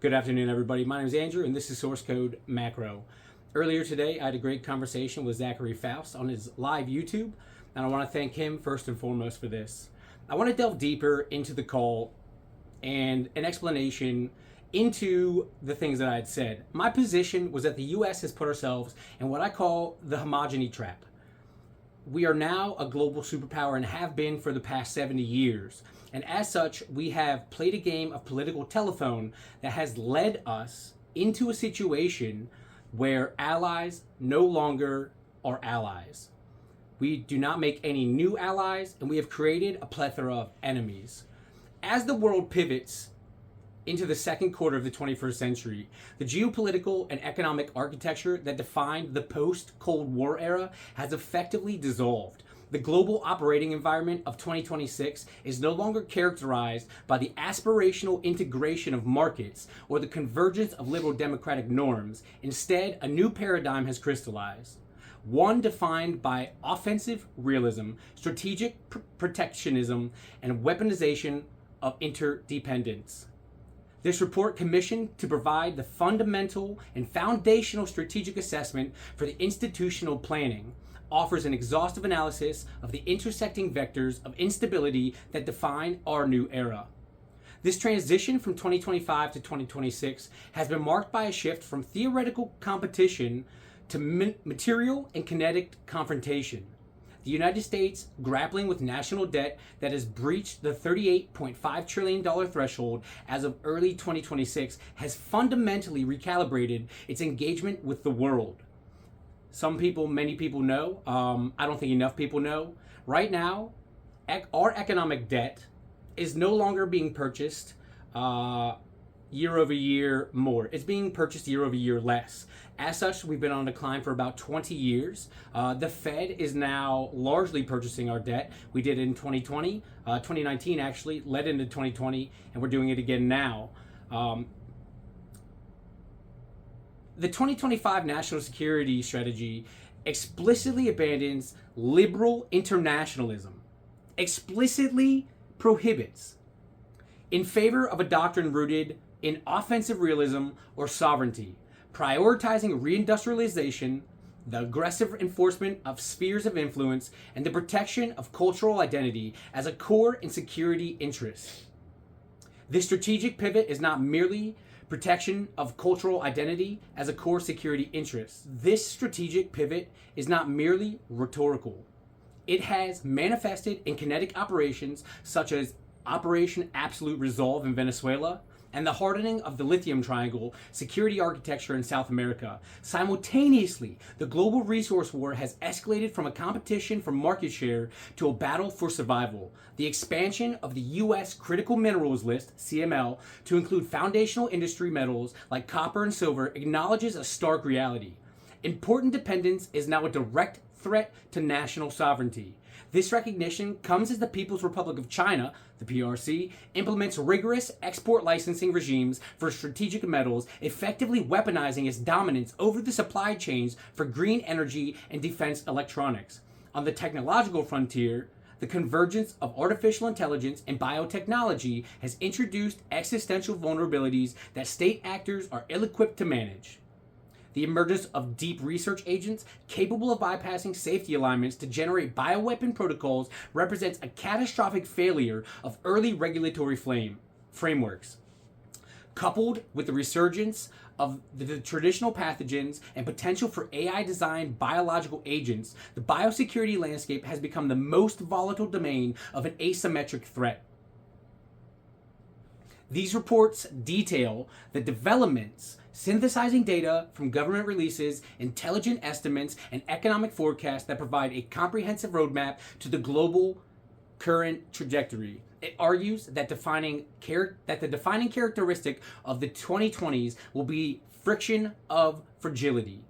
Good afternoon, everybody. My name is Andrew, and this is Source Code Macro. Earlier today, I had a great conversation with Zachary Foust on his live YouTube, and I want to thank him first and foremost for this. I want to delve deeper into the call and an explanation into the things that I had said. My position was that the U.S. has put ourselves in what I call the homogeny trap. We are now a global superpower and have been for the past 70 years. And as such, we have played a game of political telephone that has led us into a situation where allies no longer are allies. We do not make any new allies, and we have created a plethora of enemies. As the world pivots into the second quarter of the 21st century, the geopolitical and economic architecture that defined the post-Cold War era has effectively dissolved. The global operating environment of 2026 is no longer characterized by the aspirational integration of markets or the convergence of liberal democratic norms. Instead, a new paradigm has crystallized. One defined by offensive realism, strategic protectionism, and weaponization of interdependence. This report, commissioned to provide the fundamental and foundational strategic assessment for the institutional planning, offers an exhaustive analysis of the intersecting vectors of instability that define our new era. This transition from 2025 to 2026 has been marked by a shift from theoretical competition to material and kinetic confrontation. The United States, grappling with national debt that has breached the $38.5 trillion threshold as of early 2026, has fundamentally recalibrated its engagement with the world. Some people, many people know, I don't think enough people know, right now, our economic debt is no longer being purchased year over year more. It's being purchased year over year less. As such, we've been on a decline for about 20 years. The Fed is now largely purchasing our debt. We did it in 2020, 2019 actually, led into 2020, and we're doing it again now. The 2025 National Security Strategy explicitly abandons liberal internationalism, explicitly prohibits, in favor of a doctrine rooted in offensive realism or sovereignty, prioritizing reindustrialization, the aggressive enforcement of spheres of influence, and the protection of cultural identity as a core and security interest. This strategic pivot is not merely protection of cultural identity as a core security interest. This strategic pivot is not merely rhetorical. It has manifested in kinetic operations such as Operation Absolute Resolve in Venezuela, and the hardening of the Lithium Triangle security architecture in South America. Simultaneously, the global resource war has escalated from a competition for market share to a battle for survival. The expansion of the U.S. Critical Minerals List, CML, to include foundational industry metals like copper and silver acknowledges a stark reality. Important dependence is now a direct threat to national sovereignty. This recognition comes as the People's Republic of China, the PRC, implements rigorous export licensing regimes for strategic metals, effectively weaponizing its dominance over the supply chains for green energy and defense electronics. On the technological frontier, the convergence of artificial intelligence and biotechnology has introduced existential vulnerabilities that state actors are ill-equipped to manage. The emergence of deep research agents capable of bypassing safety alignments to generate bioweapon protocols represents a catastrophic failure of early regulatory frameworks. Coupled with the resurgence of the traditional pathogens and potential for AI-designed biological agents, the biosecurity landscape has become the most volatile domain of an asymmetric threat. These reports detail the developments synthesizing data from government releases, intelligent estimates, and economic forecasts that provide a comprehensive roadmap to the global current trajectory. It argues that the defining characteristic of the 2020s will be friction of fragility,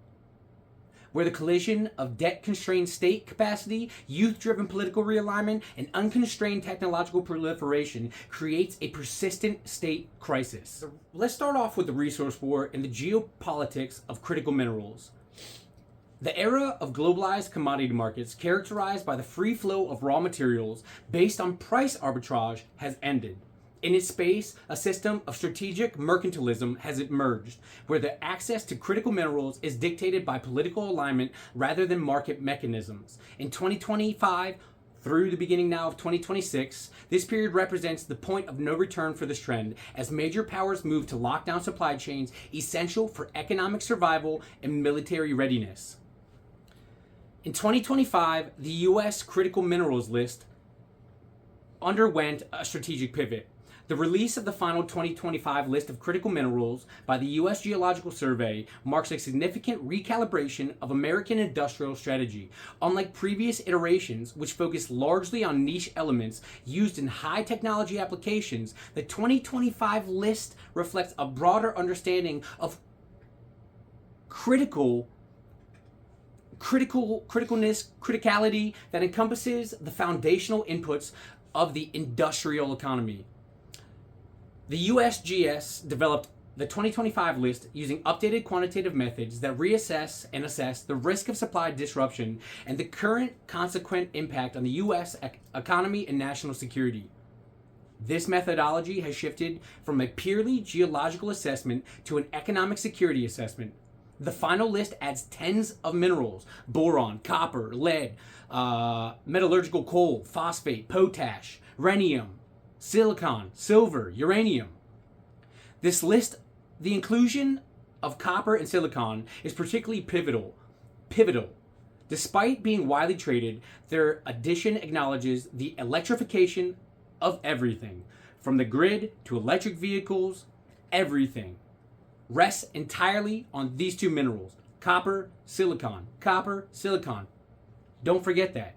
where the collision of debt-constrained state capacity, youth-driven political realignment, and unconstrained technological proliferation creates a persistent state crisis. Let's start off with the resource war and the geopolitics of critical minerals. The era of globalized commodity markets, characterized by the free flow of raw materials based on price arbitrage, has ended. In its space, a system of strategic mercantilism has emerged, where the access to critical minerals is dictated by political alignment rather than market mechanisms. In 2025, through the beginning now of 2026, this period represents the point of no return for this trend, as major powers move to lock down supply chains essential for economic survival and military readiness. In 2025, the U.S. critical minerals list underwent a strategic pivot. The release of the final 2025 list of critical minerals by the U.S. Geological Survey marks a significant recalibration of American industrial strategy. Unlike previous iterations, which focused largely on niche elements used in high technology applications, the 2025 list reflects a broader understanding of criticality that encompasses the foundational inputs of the industrial economy. The USGS developed the 2025 list using updated quantitative methods that reassess and assess the risk of supply disruption and the current consequent impact on the U.S. economy and national security. This methodology has shifted from a purely geological assessment to an economic security assessment. The final list adds tens of minerals: boron, copper, lead, metallurgical coal, phosphate, potash, rhenium, silicon, silver, uranium. This list, the inclusion of copper and silicon, is particularly pivotal. Despite being widely traded, their addition acknowledges the electrification of everything, from the grid to electric vehicles. Everything rests entirely on these two minerals: copper, silicon. Copper, silicon. Don't forget that.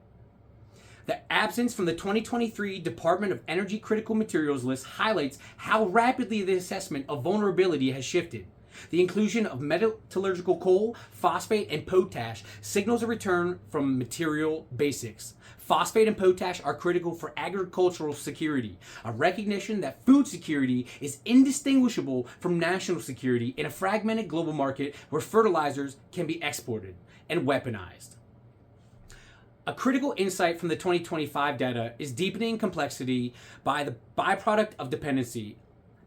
The absence from the 2023 Department of Energy critical materials list highlights how rapidly the assessment of vulnerability has shifted. The inclusion of metallurgical coal, phosphate, and potash signals a return from material basics. Phosphate and potash are critical for agricultural security, a recognition that food security is indistinguishable from national security in a fragmented global market where fertilizers can be exported and weaponized. A critical insight from the 2025 data is deepening complexity by the byproduct of dependency.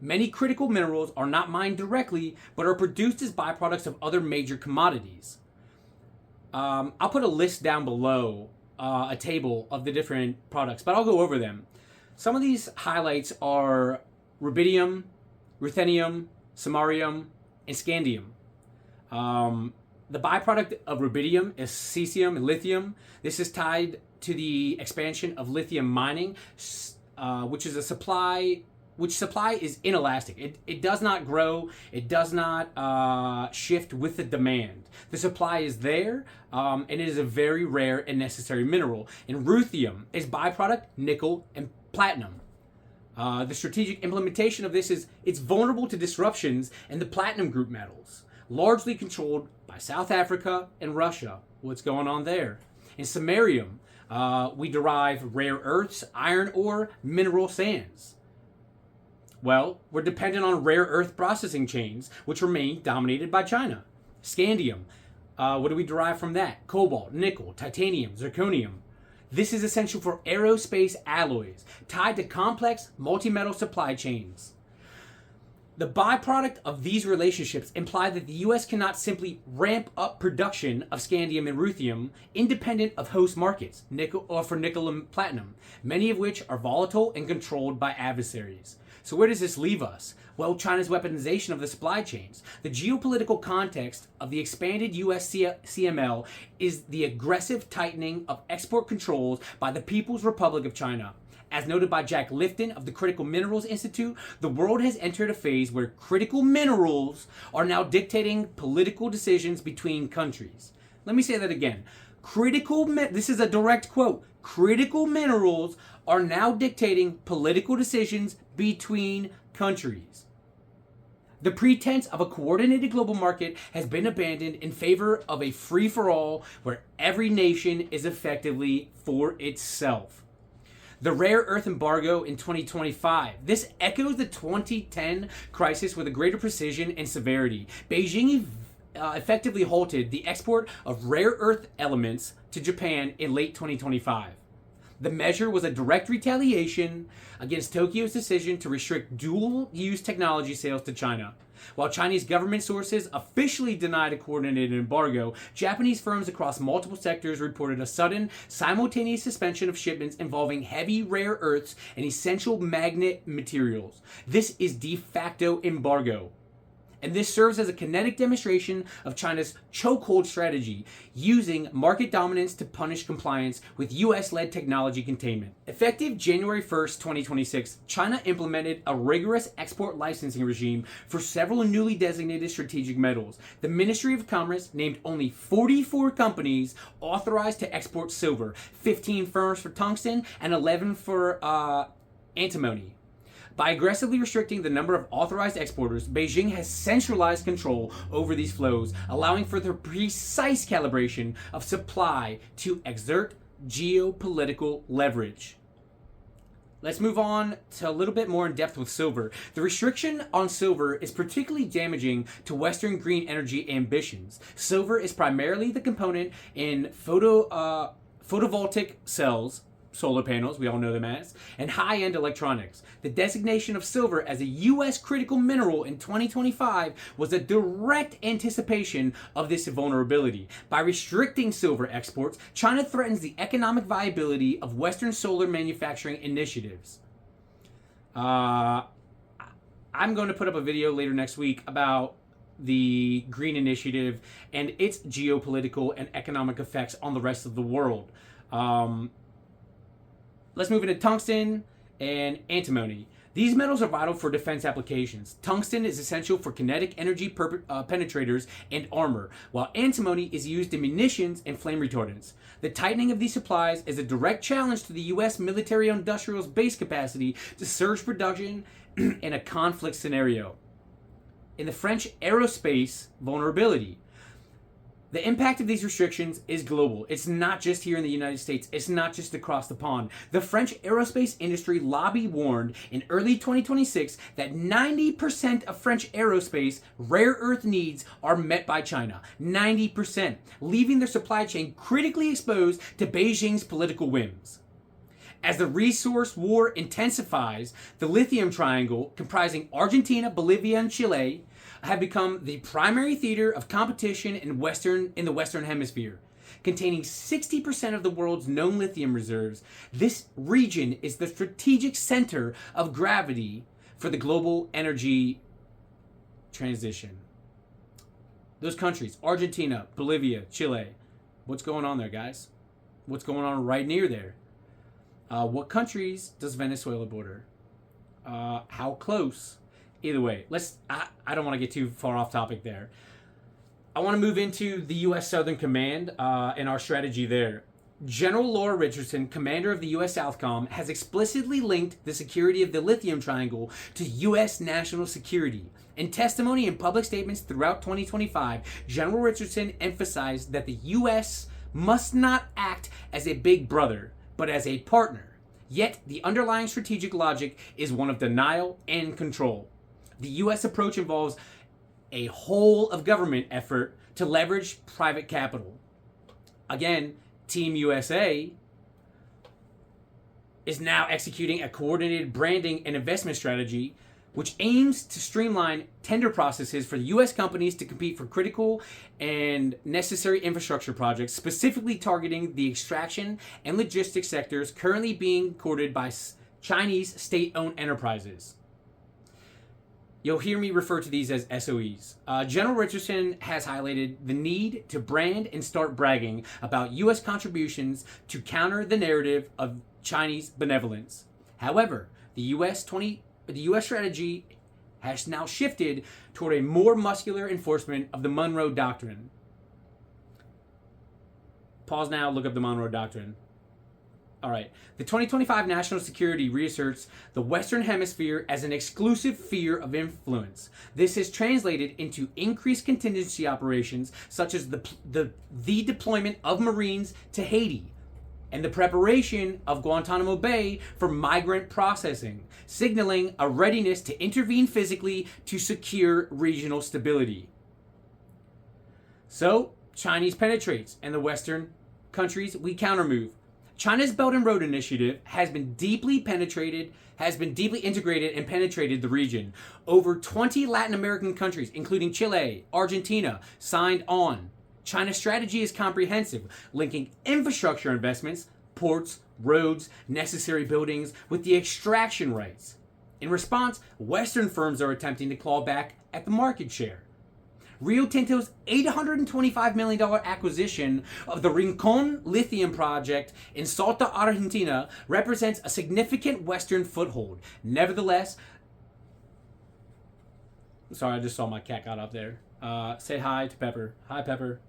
Many critical minerals are not mined directly, but are produced as byproducts of other major commodities. I'll put a list down below, a table of the different products, but I'll go over them. Some of these highlights are rubidium, ruthenium, samarium, and scandium. The byproduct of rubidium is cesium and lithium. This is tied to the expansion of lithium mining, which supply is inelastic. It does not grow. It does not shift with the demand. The supply is there, and it is a very rare and necessary mineral. And ruthenium is byproduct nickel and platinum. The strategic implementation of this is it's vulnerable to disruptions in the platinum group metals, largely controlled by South Africa and Russia. What's going on there? In samarium, we derive rare earths, iron ore, mineral sands. Well, we're dependent on rare earth processing chains, which remain dominated by China. Scandium, what do we derive from that? Cobalt, nickel, titanium, zirconium. This is essential for aerospace alloys, tied to complex multi-metal supply chains. The byproduct of these relationships imply that the U.S. cannot simply ramp up production of scandium and ruthenium independent of host markets, nickel and platinum, many of which are volatile and controlled by adversaries. So where does this leave us? Well, China's weaponization of the supply chains. The geopolitical context of the expanded U.S. CML is the aggressive tightening of export controls by the People's Republic of China. As noted by Jack Lifton of the Critical Minerals Institute, the world has entered a phase where critical minerals are now dictating political decisions between countries. Let me say that again. This is a direct quote. Critical minerals are now dictating political decisions between countries. The pretense of a coordinated global market has been abandoned in favor of a free-for-all where every nation is effectively for itself. The rare earth embargo in 2025. This echoes the 2010 crisis with a greater precision and severity. Beijing effectively halted the export of rare earth elements to Japan in late 2025. The measure was a direct retaliation against Tokyo's decision to restrict dual-use technology sales to China. While Chinese government sources officially denied a coordinated embargo, Japanese firms across multiple sectors reported a sudden, simultaneous suspension of shipments involving heavy rare earths and essential magnet materials. This is de facto embargo. And this serves as a kinetic demonstration of China's chokehold strategy, using market dominance to punish compliance with US-led technology containment. Effective January 1st, 2026, China implemented a rigorous export licensing regime for several newly designated strategic metals. The Ministry of Commerce named only 44 companies authorized to export silver, 15 firms for tungsten, and 11 for antimony. By aggressively restricting the number of authorized exporters, Beijing has centralized control over these flows, allowing for the precise calibration of supply to exert geopolitical leverage. Let's move on to a little bit more in depth with silver. The restriction on silver is particularly damaging to Western green energy ambitions. Silver is primarily the component in photovoltaic cells, solar panels, we all know them as, and high-end electronics. The designation of silver as a U.S. critical mineral in 2025 was a direct anticipation of this vulnerability. By restricting silver exports, China threatens the economic viability of Western solar manufacturing initiatives. I'm going to put up a video later next week about the Green Initiative and its geopolitical and economic effects on the rest of the world. Let's move into tungsten and antimony. These metals are vital for defense applications. Tungsten is essential for kinetic energy penetrators and armor, while antimony is used in munitions and flame retardants. The tightening of these supplies is a direct challenge to the U.S. military-industrial base capacity to surge production in a conflict scenario. In the French aerospace vulnerability, the impact of these restrictions is global. It's not just here in the United States. It's not just across the pond. The French aerospace industry lobby warned in early 2026 that 90% of French aerospace rare earth needs are met by China. 90%, leaving their supply chain critically exposed to Beijing's political whims. As the resource war intensifies, the Lithium Triangle, comprising Argentina, Bolivia, and Chile, have become the primary theater of competition in the Western Hemisphere. Containing 60% of the world's known lithium reserves, this region is the strategic center of gravity for the global energy transition. Those countries, Argentina, Bolivia, Chile, what's going on there, guys? What's going on right near there? What countries does Venezuela border? How close? Either way, I don't want to get too far off topic there. I want to move into the U.S. Southern Command and our strategy there. General Laura Richardson, commander of the U.S. Southcom, has explicitly linked the security of the Lithium Triangle to U.S. national security. In testimony and public statements throughout 2025, General Richardson emphasized that the U.S. must not act as a big brother, but as a partner. Yet, the underlying strategic logic is one of denial and control. The U.S. approach involves a whole of government effort to leverage private capital. Again, Team USA is now executing a coordinated branding and investment strategy which aims to streamline tender processes for U.S. companies to compete for critical and necessary infrastructure projects, specifically targeting the extraction and logistics sectors currently being courted by Chinese state-owned enterprises. You'll hear me refer to these as SOEs. General Richardson has highlighted the need to brand and start bragging about U.S. contributions to counter the narrative of Chinese benevolence. However, the U.S. strategy has now shifted toward a more muscular enforcement of the Monroe Doctrine. Pause now, look up the Monroe Doctrine. All right. The 2025 National Security reasserts the Western Hemisphere as an exclusive sphere of influence. This is translated into increased contingency operations, such as the deployment of Marines to Haiti and the preparation of Guantanamo Bay for migrant processing, signaling a readiness to intervene physically to secure regional stability. So, Chinese penetrates, and the Western countries, we countermove. China's Belt and Road Initiative has been deeply integrated and penetrated the region. Over 20 Latin American countries, including Chile, Argentina, signed on. China's strategy is comprehensive, linking infrastructure investments, ports, roads, necessary buildings with the extraction rights. In response, Western firms are attempting to claw back at the market share. Rio Tinto's $825 million acquisition of the Rincon Lithium project in Salta, Argentina, represents a significant Western foothold. Nevertheless, sorry, I just saw my cat got up there. Say hi to Pepper. Hi, Pepper.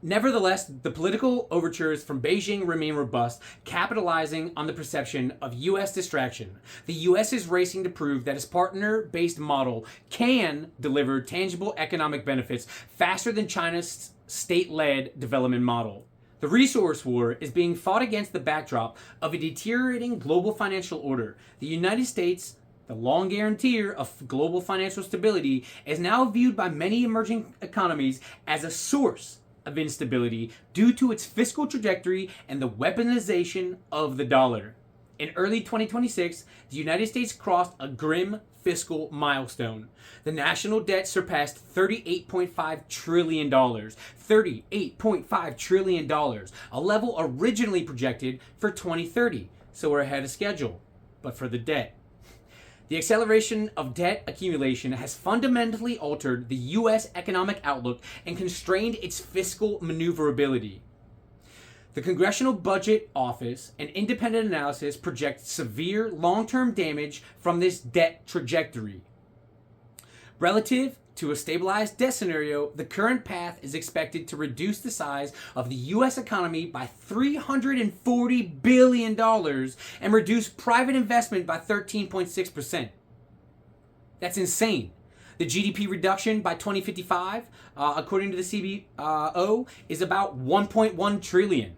Nevertheless, the political overtures from Beijing remain robust, capitalizing on the perception of U.S. distraction. The U.S. is racing to prove that its partner-based model can deliver tangible economic benefits faster than China's state-led development model. The resource war is being fought against the backdrop of a deteriorating global financial order. The United States, the long guarantor of global financial stability, is now viewed by many emerging economies as a source of instability due to its fiscal trajectory and the weaponization of the dollar. In early 2026, the United States crossed a grim fiscal milestone. The national debt surpassed $38.5 trillion. $38.5 trillion, a level originally projected for 2030. So we're ahead of schedule, but for the debt. The acceleration of debt accumulation has fundamentally altered the U.S. economic outlook and constrained its fiscal maneuverability. The Congressional Budget Office and independent analysis project severe long-term damage from this debt trajectory. Relative to a stabilized debt scenario, the current path is expected to reduce the size of the U.S. economy by $340 billion and reduce private investment by 13.6%. That's insane. The GDP reduction by 2055, according to the CBO, is about $1.1 trillion.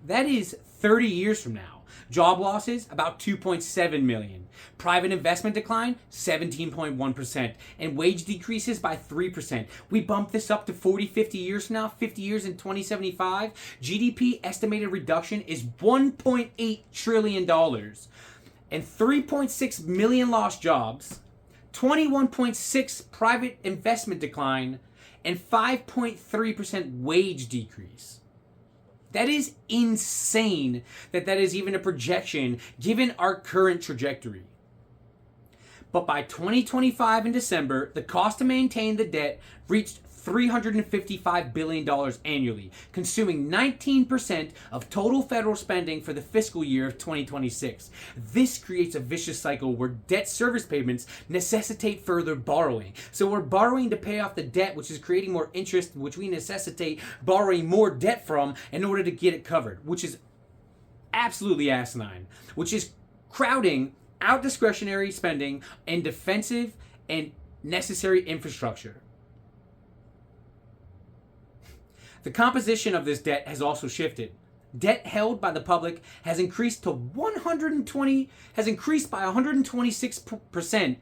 That is 30 years from now. Job losses, about 2.7 million. Private investment decline, 17.1%. And wage decreases by 3%. We bump this up to 40, 50 years from now, 50 years in 2075. GDP estimated reduction is $1.8 trillion. And 3.6 million lost jobs, 21.6 private investment decline, and 5.3% wage decrease. That is insane that is even a projection given our current trajectory. But by 2025 in December, the cost to maintain the debt reached $355 billion annually, consuming 19% of total federal spending for the fiscal year of 2026. This creates a vicious cycle where debt service payments necessitate further borrowing. So we're borrowing to pay off the debt, which is creating more interest, which we necessitate borrowing more debt from in order to get it covered, which is absolutely asinine, which is crowding out discretionary spending and defensive and necessary infrastructure. The composition of this debt has also shifted. Debt held by the public has increased by 126%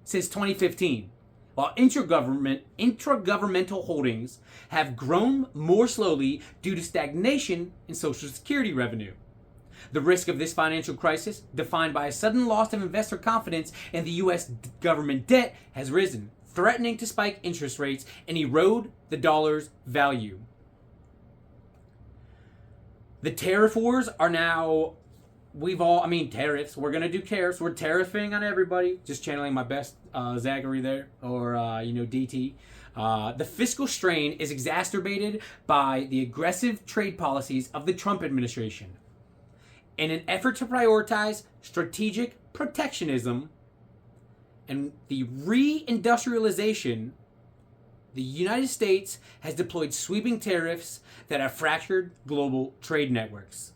since 2015, while intragovernmental holdings have grown more slowly due to stagnation in Social Security revenue. The risk of this financial crisis, defined by a sudden loss of investor confidence in the U.S. government debt, has risen, threatening to spike interest rates and erode the dollar's value. The tariff wars are now, tariffs. We're going to do tariffs. We're tariffing on everybody. Just channeling my best Zachary there, or, DT. The fiscal strain is exacerbated by the aggressive trade policies of the Trump administration. In an effort to prioritize strategic protectionism and the reindustrialization, the United States has deployed sweeping tariffs that have fractured global trade networks.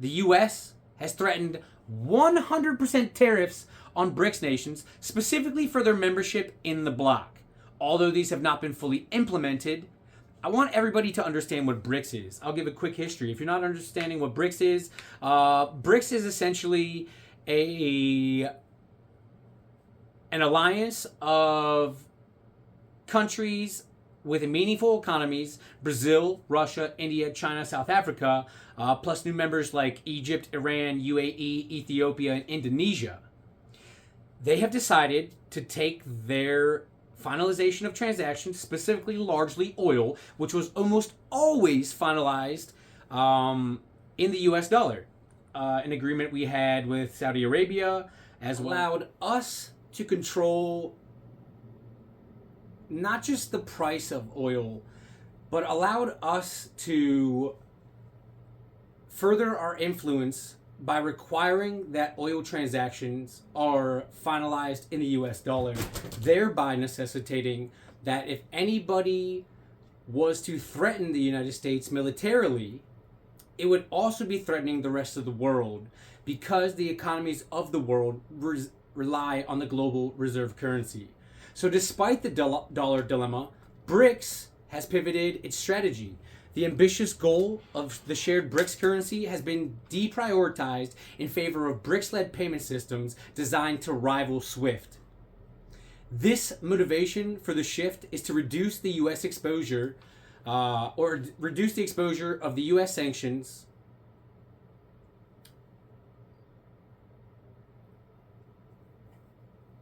The U.S. has threatened 100% tariffs on BRICS nations, specifically for their membership in the bloc. Although these have not been fully implemented, I want everybody to understand what BRICS is. I'll give a quick history. If you're not understanding what BRICS is essentially an alliance of countries with meaningful economies, Brazil, Russia, India, China, South Africa, plus new members like Egypt, Iran, UAE, Ethiopia, and Indonesia. They have decided to take their finalization of transactions, specifically largely oil, which was almost always finalized in the US dollar. An agreement we had with Saudi Arabia has allowed us to control not just the price of oil, but allowed us to further our influence by requiring that oil transactions are finalized in the US dollar, thereby necessitating that if anybody was to threaten the United States militarily, it would also be threatening the rest of the world, because the economies of the world rely on the global reserve currency. So despite the dollar dilemma, BRICS has pivoted its strategy. The ambitious goal of the shared BRICS currency has been deprioritized in favor of BRICS-led payment systems designed to rival SWIFT. This motivation for the shift is to reduce the U.S. exposure, or reduce the exposure of the U.S. sanctions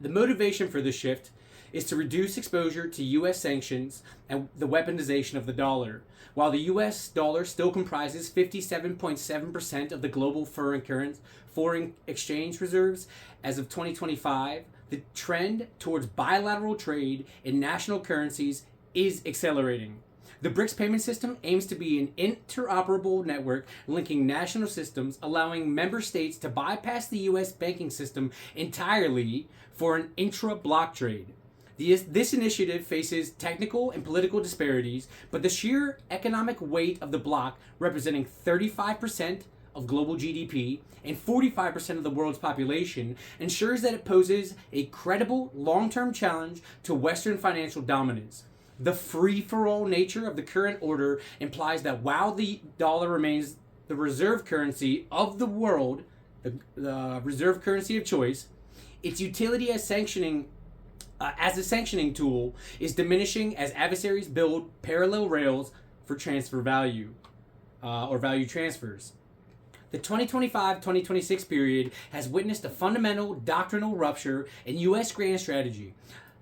The motivation for this shift is to reduce exposure to U.S. sanctions and the weaponization of the dollar. While the U.S. dollar still comprises 57.7% of the global foreign exchange reserves as of 2025, the trend towards bilateral trade in national currencies is accelerating. The BRICS payment system aims to be an interoperable network linking national systems, allowing member states to bypass the U.S. banking system entirely for an intra-block trade. This initiative faces technical and political disparities, but the sheer economic weight of the bloc, representing 35% of global GDP and 45% of the world's population, ensures that it poses a credible long-term challenge to Western financial dominance. The free-for-all nature of the current order implies that while the dollar remains the reserve currency of the world, the reserve currency of choice, its utility as a sanctioning tool is diminishing as adversaries build parallel rails for transfer value, or value transfers. The 2025-2026 period has witnessed a fundamental doctrinal rupture in U.S. grand strategy.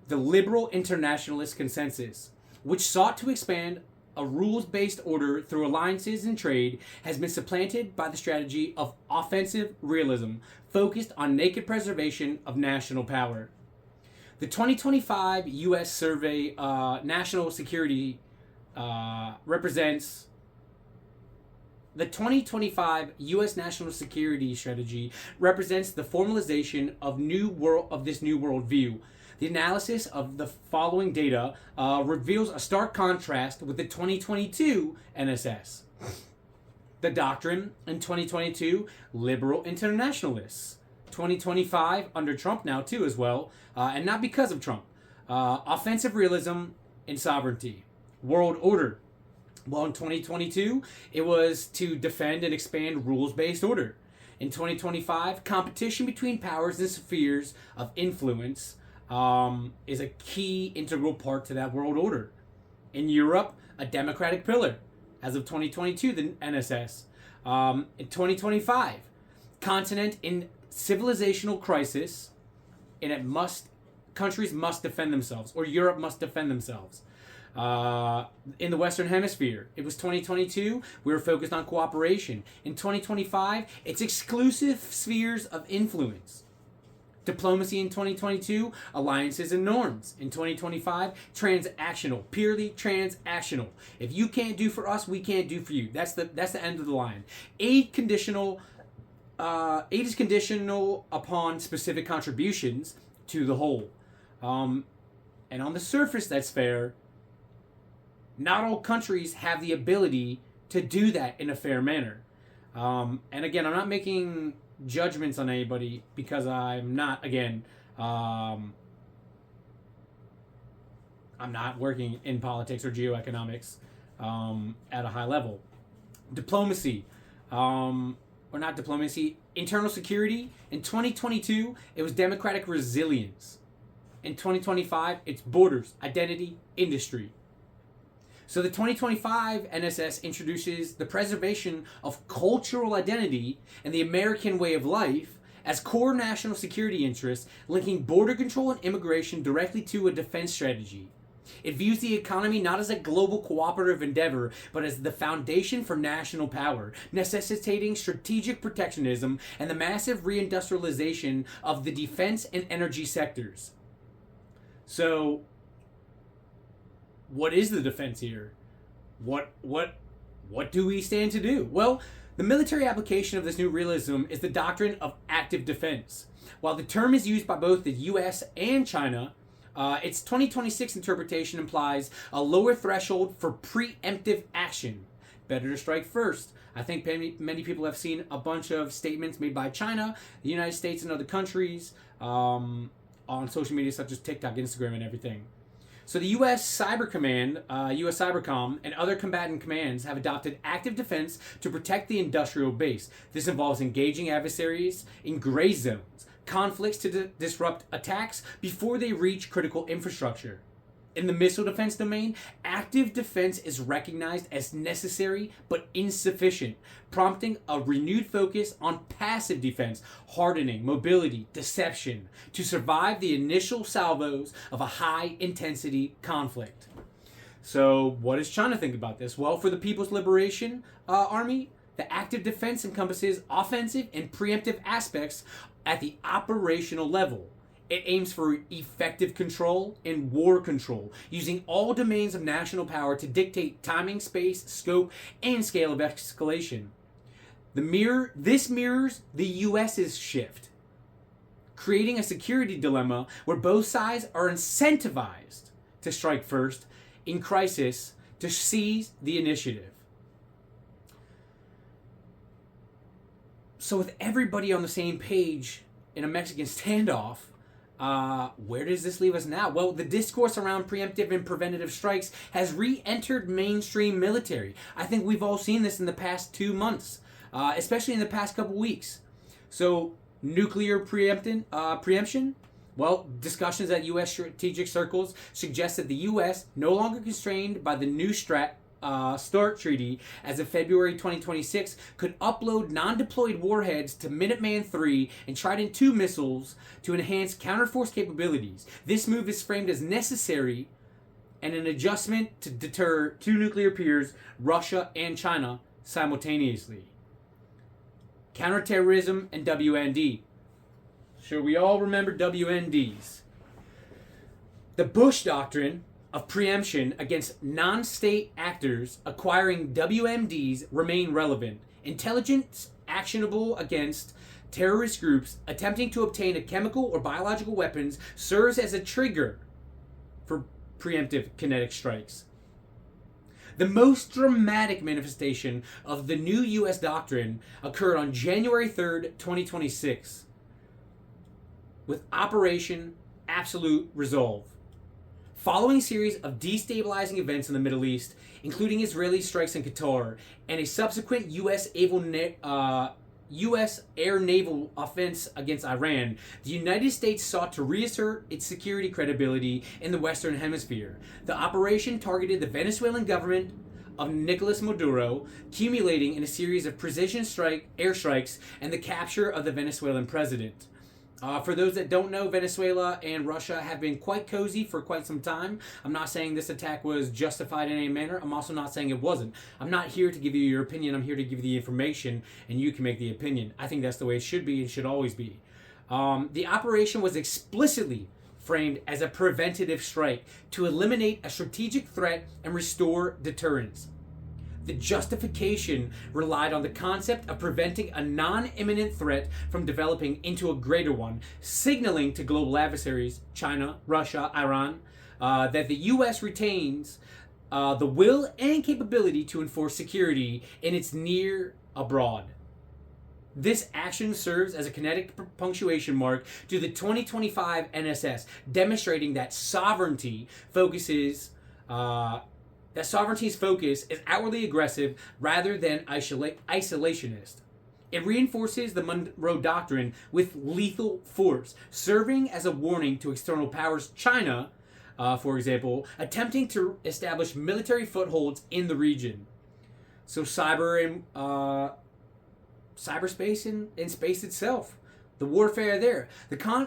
The liberal internationalist consensus, which sought to expand a rules-based order through alliances and trade, has been supplanted by the strategy of offensive realism, focused on naked preservation of national power. The 2025 U.S. Survey National Security represents the 2025 U.S. National Security Strategy represents the formalization of this new worldview. The analysis of the following data reveals a stark contrast with the 2022 NSS. The doctrine in 2022, liberal internationalists. 2025, under Trump now too as well, and not because of Trump. Offensive realism and sovereignty. World order. Well, in 2022, it was to defend and expand rules-based order. In 2025, competition between powers and spheres of influence is a key integral part to that world order. In Europe, a democratic pillar. As of 2022, the NSS. In 2025, continent in civilizational crisis, and countries must defend themselves, or Europe must defend themselves. In the Western Hemisphere, it was 2022, we were focused on cooperation. In 2025, it's exclusive spheres of influence. Diplomacy in 2022, alliances and norms. In 2025, transactional, purely transactional. If you can't do for us, we can't do for you. That's the end of the line. Aid is conditional upon specific contributions to the whole. And on the surface, that's fair. Not all countries have the ability to do that in a fair manner. And again, I'm not making judgments on anybody because I'm not, I'm not working in politics or geoeconomics at a high level. Diplomacy, or not diplomacy, internal security. In 2022, it was democratic resilience. In 2025, it's borders, identity, industry. So the 2025 NSS introduces the preservation of cultural identity and the American way of life as core national security interests, linking border control and immigration directly to a defense strategy. It views the economy not as a global cooperative endeavor, but as the foundation for national power, necessitating strategic protectionism and the massive reindustrialization of the defense and energy sectors. So, what is the defense here? What do we stand to do? Well, the military application of this new realism is the doctrine of active defense. While the term is used by both the U.S. and China, its 2026 interpretation implies a lower threshold for preemptive action. Better to strike first. I think many people have seen a bunch of statements made by China, the United States, and other countries on social media such as TikTok, Instagram, and everything. So the U.S. Cyber Command, U.S. Cybercom, and other combatant commands have adopted active defense to protect the industrial base. This involves engaging adversaries in gray zones, conflicts to disrupt attacks before they reach critical infrastructure. In the missile defense domain, active defense is recognized as necessary but insufficient, prompting a renewed focus on passive defense, hardening, mobility, deception, to survive the initial salvos of a high-intensity conflict. So, what does China think about this? Well, for the People's Liberation Army, the active defense encompasses offensive and preemptive aspects at the operational level. It aims for effective control and war control, using all domains of national power to dictate timing, space, scope, and scale of escalation. This mirrors the U.S.'s shift, creating a security dilemma where both sides are incentivized to strike first in crisis to seize the initiative. So with everybody on the same page in a Mexican standoff, where does this leave us now? Well, the discourse around preemptive and preventative strikes has re-entered mainstream military. I think we've all seen this in the past 2 months, especially in the past couple weeks. So, nuclear preemption? Well, discussions at U.S. strategic circles suggest that the U.S., no longer constrained by the new START treaty as of February 2026, could upload non-deployed warheads to Minuteman III and Trident II missiles to enhance counterforce capabilities. This move is framed as necessary and an adjustment to deter two nuclear peers, Russia and China, simultaneously. Counterterrorism and WND. Sure, we all remember WNDs. The Bush Doctrine of preemption against non-state actors acquiring WMDs remain relevant. Intelligence actionable against terrorist groups attempting to obtain a chemical or biological weapons serves as a trigger for preemptive kinetic strikes. The most dramatic manifestation of the new U.S. doctrine occurred on January 3rd, 2026, with Operation Absolute Resolve. Following a series of destabilizing events in the Middle East, including Israeli strikes in Qatar and a subsequent U.S. air naval offense against Iran, the United States sought to reassert its security credibility in the Western Hemisphere. The operation targeted the Venezuelan government of Nicolas Maduro, culminating in a series of precision airstrikes and the capture of the Venezuelan president. For those that don't know, Venezuela and Russia have been quite cozy for quite some time. I'm not saying this attack was justified in any manner. I'm also not saying it wasn't. I'm not here to give you your opinion. I'm here to give you the information, and you can make the opinion. I think that's the way it should be and should always be. The operation was explicitly framed as a preventative strike to eliminate a strategic threat and restore deterrence. The justification relied on the concept of preventing a non-imminent threat from developing into a greater one, signaling to global adversaries, China, Russia, Iran, that the U.S. retains the will and capability to enforce security in its near abroad. This action serves as a kinetic punctuation mark to the 2025 NSS, demonstrating that sovereignty's focus is outwardly aggressive rather than isolationist. It reinforces the Monroe Doctrine with lethal force, serving as a warning to external powers, China, for example, attempting to establish military footholds in the region. So cyberspace and space itself. The warfare there.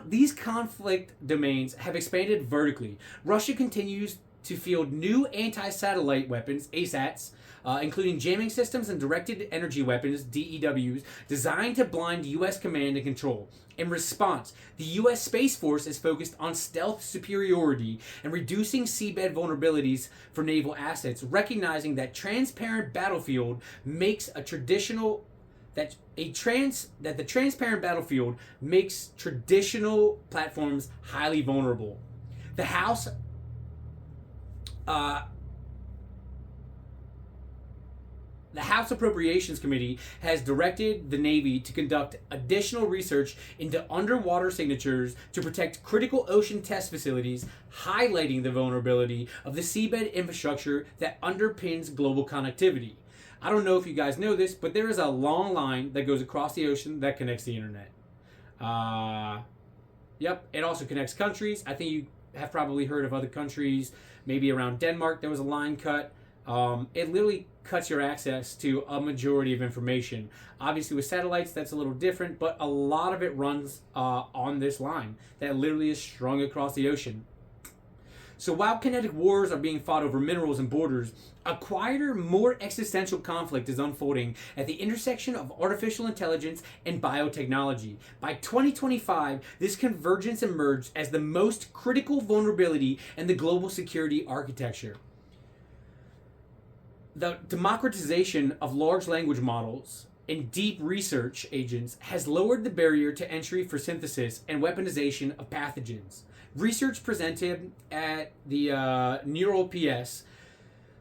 These conflict domains have expanded vertically. Russia continues to field new anti-satellite weapons, ASATs, including jamming systems and directed energy weapons, DEWs, designed to blind U.S. command and control. In response, the U.S. Space Force is focused on stealth superiority and reducing seabed vulnerabilities for naval assets, recognizing that transparent battlefield makes a traditional that the transparent battlefield makes traditional platforms highly vulnerable. The House Appropriations Committee has directed the Navy to conduct additional research into underwater signatures to protect critical ocean test facilities, highlighting the vulnerability of the seabed infrastructure that underpins global connectivity. I don't know if you guys know this, but there is a long line that goes across the ocean that connects the internet. Yep, it also connects countries. I think you have probably heard of other countries, maybe around Denmark there was a line cut. It literally cuts your access to a majority of information. Obviously with satellites that's a little different, but a lot of it runs on this line that literally is strung across the ocean. So while kinetic wars are being fought over minerals and borders, a quieter, more existential conflict is unfolding at the intersection of artificial intelligence and biotechnology. By 2025, this convergence emerged as the most critical vulnerability in the global security architecture. The democratization of large language models and deep research agents has lowered the barrier to entry for synthesis and weaponization of pathogens. Research presented at the NeuralPS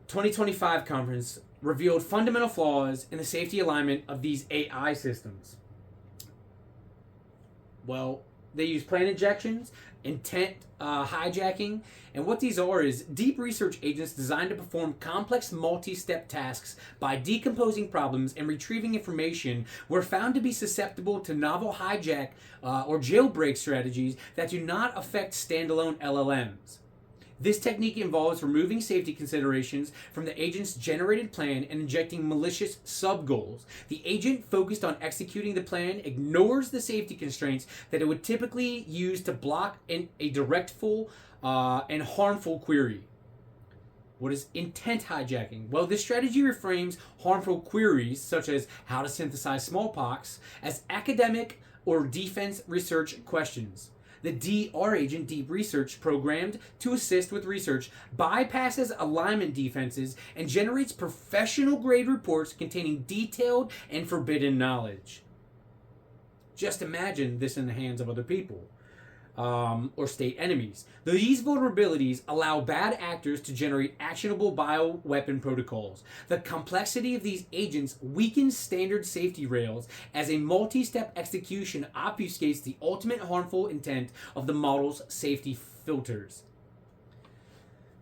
2025 conference revealed fundamental flaws in the safety alignment of these AI systems. Well, they use plan injections, intent hijacking, and what these are is deep research agents designed to perform complex multi-step tasks by decomposing problems and retrieving information were found to be susceptible to novel hijack or jailbreak strategies that do not affect standalone LLMs. This technique involves removing safety considerations from the agent's generated plan and injecting malicious sub-goals. The agent focused on executing the plan ignores the safety constraints that it would typically use to block a directful and harmful query. What is intent hijacking? Well, this strategy reframes harmful queries, such as how to synthesize smallpox, as academic or defense research questions. The DR agent, Deep Research, programmed to assist with research, bypasses alignment defenses and generates professional-grade reports containing detailed and forbidden knowledge. Just imagine this in the hands of other people. Or state enemies. These vulnerabilities allow bad actors to generate actionable bioweapon protocols. The complexity of these agents weakens standard safety rails as a multi-step execution obfuscates the ultimate harmful intent of the model's safety filters.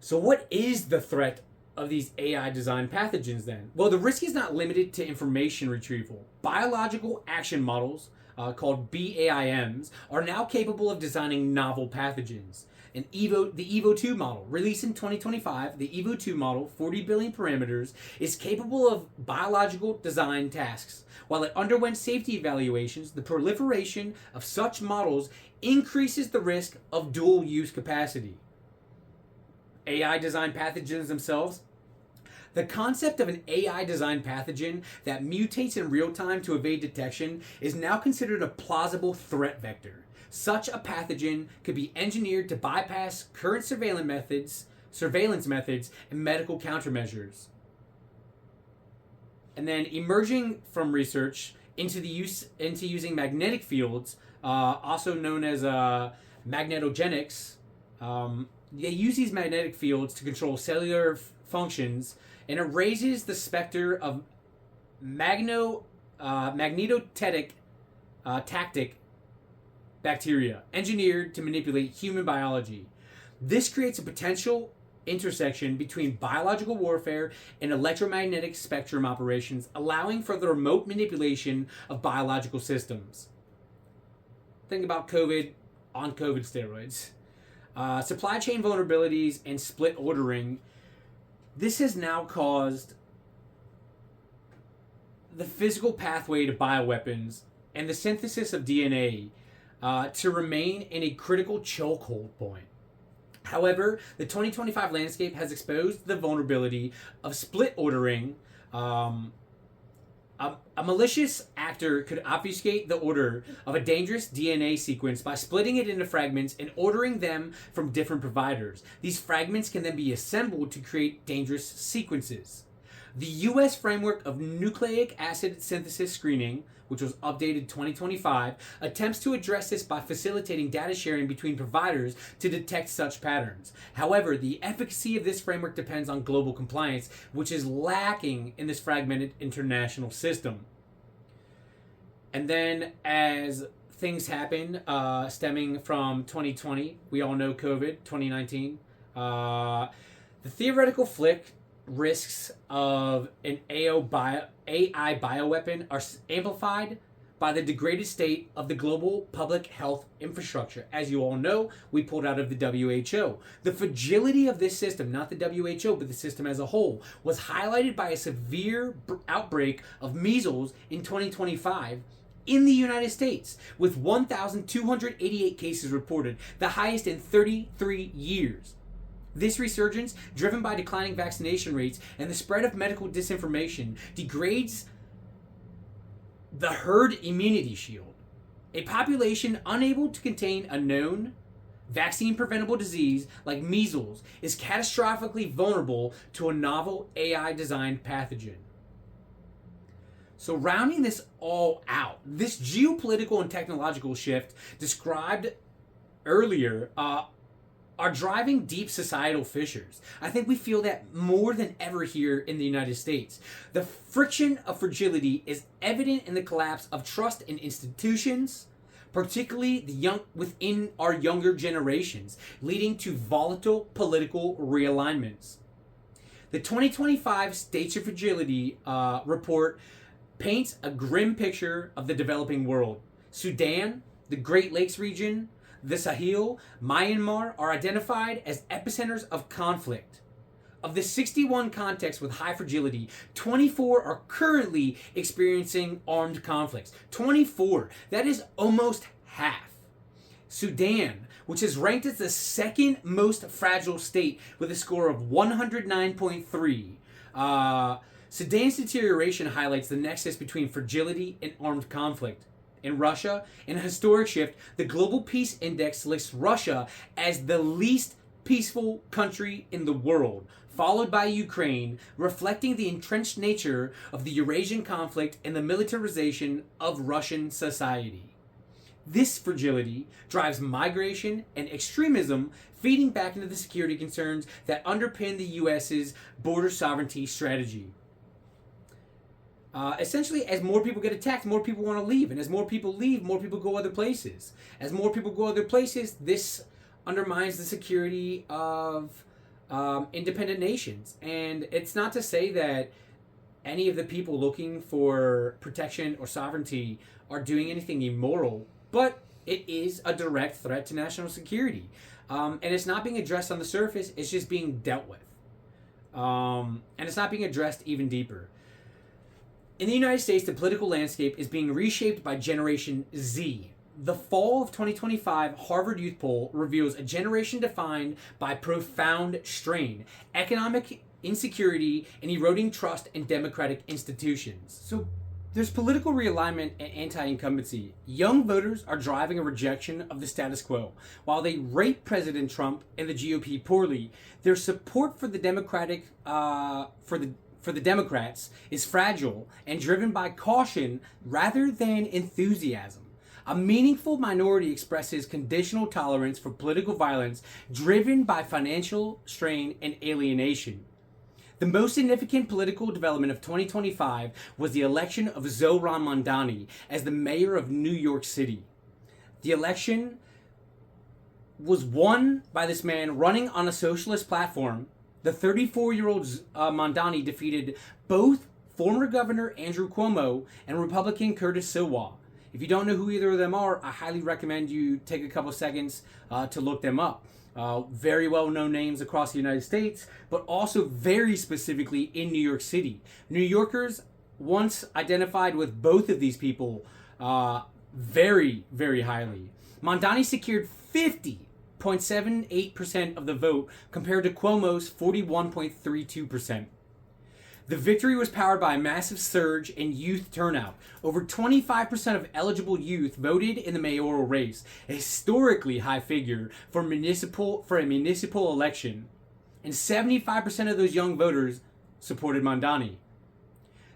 So what is the threat of these AI designed pathogens then? Well, the risk is not limited to information retrieval. Biological action models called BAIMs, are now capable of designing novel pathogens. The EVO2 model, released in 2025, the EVO2 model, 40 billion parameters, is capable of biological design tasks. While it underwent safety evaluations, the proliferation of such models increases the risk of dual use capacity. AI designed pathogens themselves. The concept of an AI-designed pathogen that mutates in real time to evade detection is now considered a plausible threat vector. Such a pathogen could be engineered to bypass current surveillance methods, and medical countermeasures. And then emerging from research into using magnetic fields, also known as magnetogenics. They use these magnetic fields to control cellular functions, and it raises the specter of magnetotic tactic bacteria engineered to manipulate human biology. This creates a potential intersection between biological warfare and electromagnetic spectrum operations, allowing for the remote manipulation of biological systems. Think about COVID on COVID steroids. Supply chain vulnerabilities and split ordering. This has now caused the physical pathway to bioweapons and the synthesis of DNA to remain in a critical chokehold point. However, the 2025 landscape has exposed the vulnerability of split ordering. A malicious actor could obfuscate the order of a dangerous DNA sequence by splitting it into fragments and ordering them from different providers. These fragments can then be assembled to create dangerous sequences. The U.S. Framework of Nucleic Acid Synthesis Screening, which was updated 2025, attempts to address this by facilitating data sharing between providers to detect such patterns. However, the efficacy of this framework depends on global compliance, which is lacking in this fragmented international system. And then, as things happen stemming from 2020, we all know COVID, 2019, the theoretical risks of an AI bioweapon are amplified by the degraded state of the global public health infrastructure. As you all know, we pulled out of the WHO. The fragility of this system, not the WHO, but the system as a whole, was highlighted by a severe outbreak of measles in 2025 in the United States, with 1,288 cases reported, the highest in 33 years. This resurgence, driven by declining vaccination rates and the spread of medical disinformation, degrades the herd immunity shield. A population unable to contain a known vaccine-preventable disease like measles is catastrophically vulnerable to a novel AI-designed pathogen. So rounding this all out, this geopolitical and technological shift described earlier are driving deep societal fissures. I think we feel that more than ever here in the United States. The friction of fragility is evident in the collapse of trust in institutions, particularly within our younger generations, leading to volatile political realignments. The 2025 States of Fragility report paints a grim picture of the developing world. Sudan, the Great Lakes region, the Sahel, Myanmar are identified as epicenters of conflict. Of the 61 contexts with high fragility, 24 are currently experiencing armed conflicts. 24. That is almost half. Sudan, which is ranked as the second most fragile state with a score of 109.3. Sudan's deterioration highlights the nexus between fragility and armed conflict. In Russia, in a historic shift, the Global Peace Index lists Russia as the least peaceful country in the world, followed by Ukraine, reflecting the entrenched nature of the Eurasian conflict and the militarization of Russian society. This fragility drives migration and extremism, feeding back into the security concerns that underpin the U.S.'s border sovereignty strategy. Essentially, as more people get attacked, more people want to leave. And as more people leave, more people go other places. As more people go other places, this undermines the security of independent nations. And it's not to say that any of the people looking for protection or sovereignty are doing anything immoral, but it is a direct threat to national security. And it's not being addressed on the surface, it's just being dealt with. And it's not being addressed even deeper. In the United States, the political landscape is being reshaped by Generation Z. The fall of 2025 Harvard Youth Poll reveals a generation defined by profound strain, economic insecurity, and eroding trust in democratic institutions. So there's political realignment and anti-incumbency. Young voters are driving a rejection of the status quo. While they rate President Trump and the GOP poorly, their support for the Democrats is fragile and driven by caution rather than enthusiasm. A meaningful minority expresses conditional tolerance for political violence driven by financial strain and alienation. The most significant political development of 2025 was the election of Zohran Mamdani as the mayor of New York City. The election was won by this man running on a socialist platform. The 34-year-old Mamdani defeated both former Governor Andrew Cuomo and Republican Curtis Sliwa. If you don't know who either of them are, I highly recommend you take a couple seconds to look them up. Very well-known names across the United States, but also very specifically in New York City. New Yorkers once identified with both of these people very, very highly. Mamdani secured 50.78% of the vote compared to Cuomo's 41.32%. The victory was powered by a massive surge in youth turnout. Over 25% of eligible youth voted in the mayoral race, a historically high figure for a municipal election, and 75% of those young voters supported Mamdani.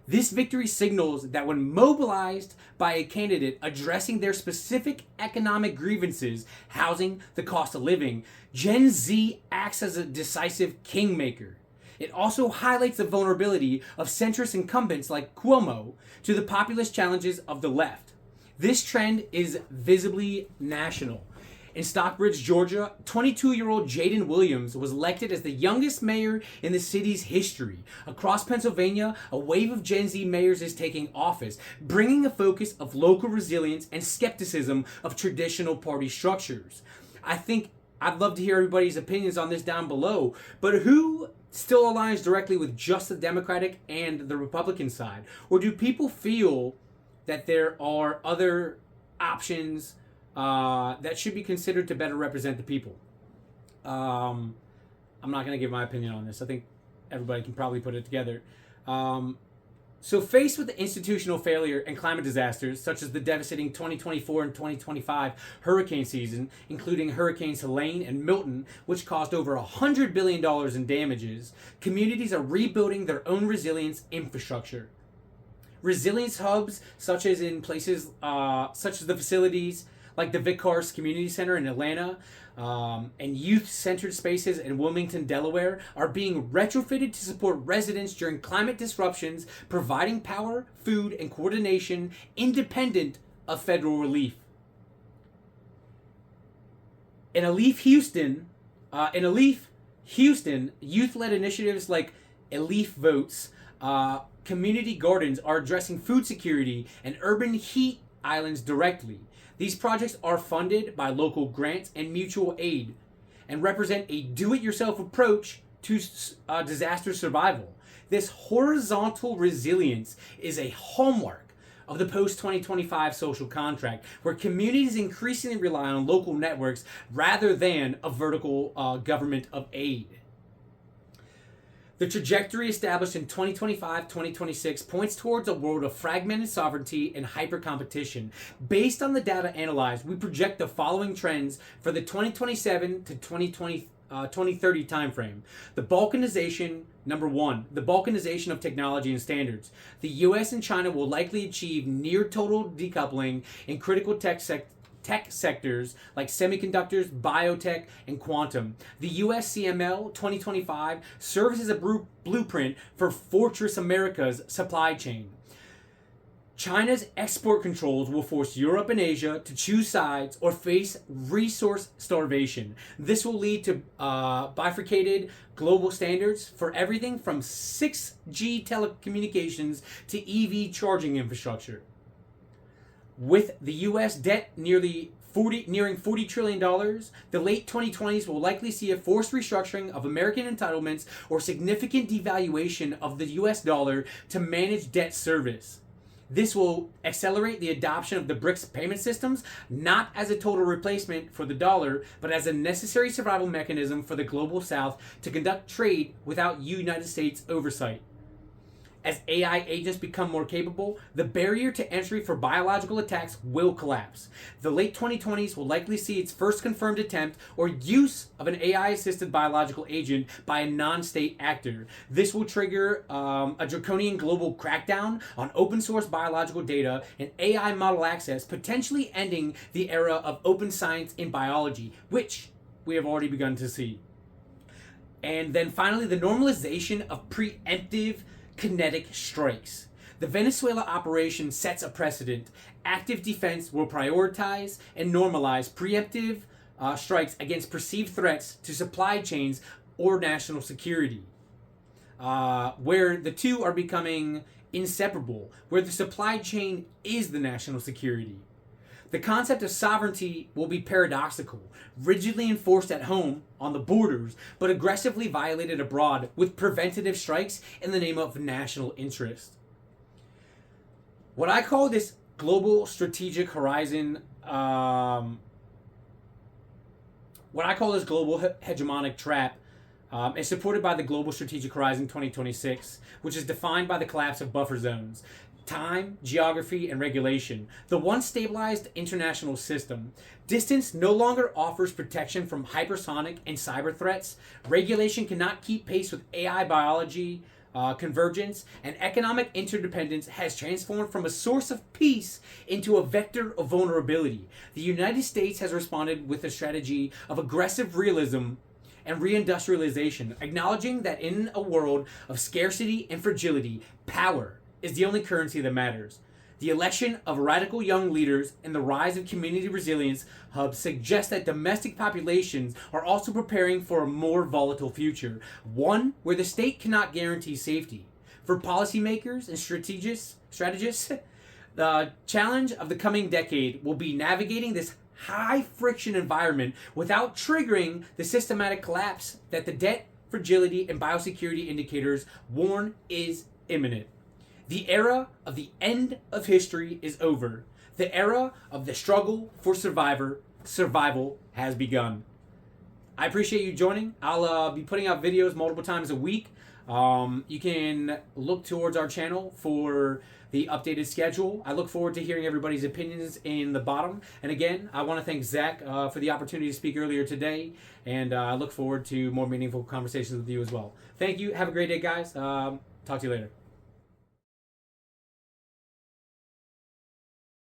This victory signals that when mobilized by a candidate addressing their specific economic grievances, housing, the cost of living, Gen Z acts as a decisive kingmaker. It also highlights the vulnerability of centrist incumbents like Cuomo to the populist challenges of the left. This trend is visibly national. In Stockbridge, Georgia, 22-year-old Jaden Williams was elected as the youngest mayor in the city's history. Across Pennsylvania, a wave of Gen Z mayors is taking office, bringing a focus of local resilience and skepticism of traditional party structures. I'd love to hear everybody's opinions on this down below, but who still aligns directly with just the Democratic and the Republican side? Or do people feel that there are other options that should be considered to better represent the people? I'm not going to give my opinion on this. I think everybody can probably put it together. So faced with the institutional failure and climate disasters, such as the devastating 2024 and 2025 hurricane season, including Hurricanes Helene and Milton, which caused over $100 billion in damages, communities are rebuilding their own resilience infrastructure. Resilience hubs, such as in places such as the facilities like the Vickers Community Center in Atlanta, and youth-centered spaces in Wilmington, Delaware, are being retrofitted to support residents during climate disruptions, providing power, food, and coordination independent of federal relief. In Alief, Houston, youth-led initiatives like Alief Votes, community gardens are addressing food security and urban heat islands directly. These projects are funded by local grants and mutual aid and represent a do-it-yourself approach to disaster survival. This horizontal resilience is a hallmark of the post-2025 social contract, where communities increasingly rely on local networks rather than a vertical government of aid. The trajectory established in 2025-2026 points towards a world of fragmented sovereignty and hyper-competition. Based on the data analyzed, we project the following trends for the 2027 to 2030 timeframe. Number one, the balkanization of technology and standards. The US and China will likely achieve near total decoupling in critical tech sectors like semiconductors, biotech, and quantum. The US CML 2025 serves as a blueprint for Fortress America's supply chain. China's export controls will force Europe and Asia to choose sides or face resource starvation. This will lead to bifurcated global standards for everything from 6G telecommunications to EV charging infrastructure. With the U.S. debt nearing $40 trillion, the late 2020s will likely see a forced restructuring of American entitlements or significant devaluation of the U.S. dollar to manage debt service. This will accelerate the adoption of the BRICS payment systems, not as a total replacement for the dollar, but as a necessary survival mechanism for the global South to conduct trade without United States oversight. As AI agents become more capable, the barrier to entry for biological attacks will collapse. The late 2020s will likely see its first confirmed attempt or use of an AI-assisted biological agent by a non-state actor. This will trigger a draconian global crackdown on open-source biological data and AI model access, potentially ending the era of open science in biology, which we have already begun to see. And then finally, the normalization of preemptive kinetic strikes. The Venezuela operation sets a precedent. Active defense will prioritize and normalize preemptive strikes against perceived threats to supply chains or national security, where the two are becoming inseparable, where the supply chain is the national security. The concept of sovereignty will be paradoxical, rigidly enforced at home on the borders, but aggressively violated abroad with preventative strikes in the name of national interest. What I call this global strategic horizon, hegemonic trap, is supported by the Global Strategic Horizon 2026, which is defined by the collapse of buffer zones, time, geography, and regulation. The once stabilized international system. Distance no longer offers protection from hypersonic and cyber threats. Regulation cannot keep pace with AI biology, convergence, and economic interdependence has transformed from a source of peace into a vector of vulnerability. The United States has responded with a strategy of aggressive realism and reindustrialization, acknowledging that in a world of scarcity and fragility, power is the only currency that matters. The election of radical young leaders and the rise of community resilience hubs suggest that domestic populations are also preparing for a more volatile future, one where the state cannot guarantee safety. For policymakers and strategists, the challenge of the coming decade will be navigating this high friction environment without triggering the systematic collapse that the debt, fragility, and biosecurity indicators warn is imminent. The era of the end of history is over. The era of the struggle for survival has begun. I appreciate you joining. I'll be putting out videos multiple times a week. You can look towards our channel for the updated schedule. I look forward to hearing everybody's opinions in the bottom. And again, I want to thank Zach for the opportunity to speak earlier today. And I look forward to more meaningful conversations with you as well. Thank you. Have a great day, guys. Talk to you later.